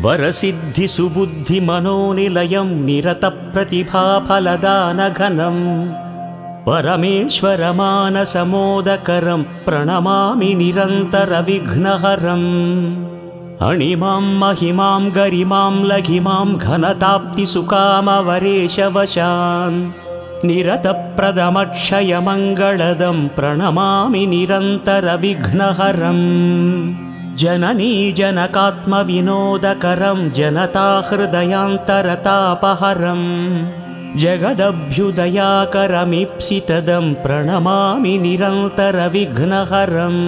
वरसिद्धि सुबुद्धि मनोनिलयं निरतप्रतिभाफलदानघनं परमेश्वरमानसमोदकरं प्रणमामि निरन्तरविघ्नहरम् अणिमां महिमां गरिमां लघिमां घनताप्तिसुकामवरेशवशान् निरतप्रदमक्षयमङ्गलदं प्रणमामि निरन्तरविघ्नहरम् जननी जनकात्मविनोदकरं जनताहृदयान्तरतापहरं जगदभ्युदयाकरमीप्सितदं प्रणमामि निरन्तरविघ्नहरम्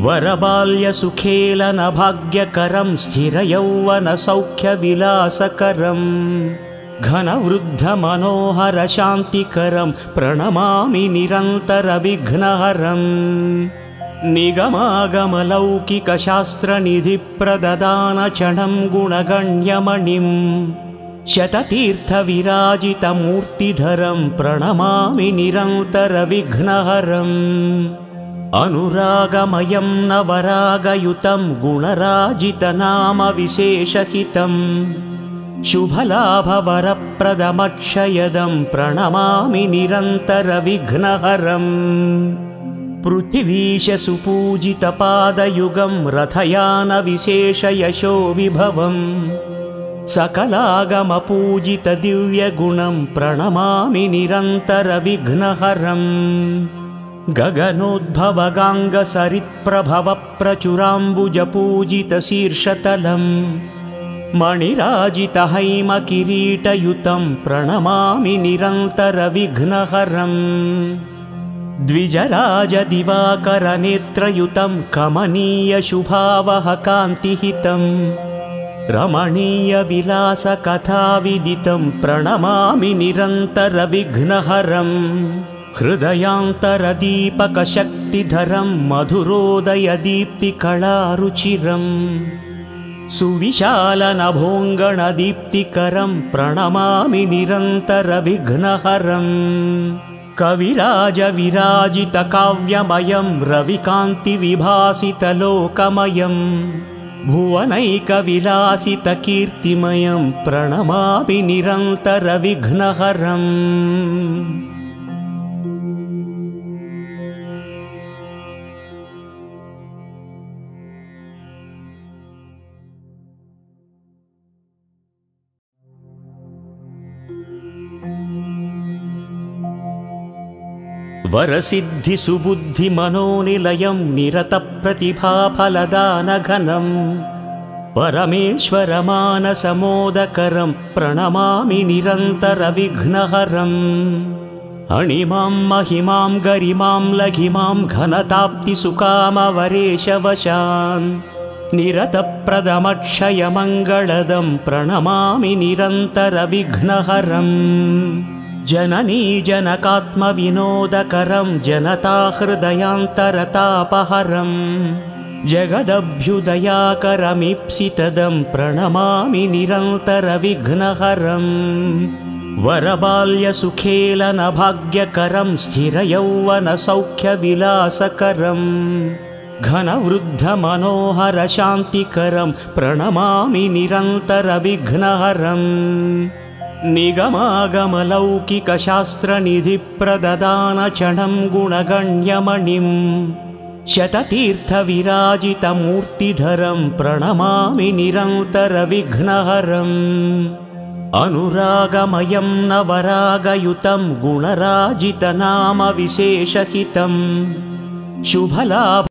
वरबाल्यसुखेलनभाग्यकरं स्थिरयौवनसौख्यविलासकरं घनवृद्धमनोहरशान्तिकरं प्रणमामि निरन्तरविघ्नहरम् निगमागमलौकिकशास्त्रनिधिप्रददानचणं गुणगण्यमणिं शततीर्थविराजितमूर्तिधरं प्रणमामि निरन्तरविघ्नहरम् अनुरागमयं नवरागयुतं गुणराजितनामविशेषहितं शुभलाभवरप्रदमक्षयदं प्रणमामि निरन्तरविघ्नहरम् पृथिवीशसुपूजितपादयुगं रथयानविशेषयशो विभवं सकलागमपूजितदिव्यगुणं प्रणमामि निरन्तरविघ्नहरम् गगनोद्भवगाङ्गसरित्प्रभवप्रचुराम्बुजपूजितशीर्षतलं मणिराजितहैमकिरीटयुतं प्रणमामि निरन्तरविघ्नहरम् द्विजराजदिवाकरनेत्रयुतं कमनीयशुभावहकान्तिहितं रमणीयविलासकथाविदितं प्रणमामि निरन्तरविघ्नहरम् हृदयान्तरदीपकशक्तिधरं मधुरोदयदीप्तिकलारुचिरम् सुविशालनभोङ्गणदीप्तिकरं प्रणमामि निरन्तरविघ्नहरम् कविराजविराजितकाव्यमयं रविकान्तिविभासितलोकमयं भुवनैकविलासितकीर्तिमयं प्रणमामि निरन्तरविघ्नहरम् वरसिद्धि सुबुद्धि मनोनिलयं निरतप्रतिभाफलदानघनं परमेश्वरमानसमोदकरं प्रणमामि निरन्तरविघ्नहरम् अणिमां महिमां गरिमां लघिमां घनताप्तिसुकामवरेशवशान् निरतप्रदमक्षयमङ्गलदं प्रणमामि निरन्तरविघ्नहरम् जननी जनकात्मविनोदकरं जनताहृदयान्तरतापहरं जगदभ्युदयाकरमीप्सितदं प्रणमामि निरन्तरविघ्नहरम् वरबाल्यसुखेलनभाग्यकरं स्थिरयौवनसौख्यविलासकरं घनवृद्धमनोहरशान्तिकरं प्रणमामि निरन्तरविघ्नहरम् निगमागमलौकिकशास्त्रनिधिप्रददानचणं गुणगण्यमणिं शततीर्थविराजितमूर्तिधरं प्रणमामि निरन्तरविघ्नहरम् अनुरागमयं नवरागयुतं गुणराजितनामविशेषहितं शुभलाभ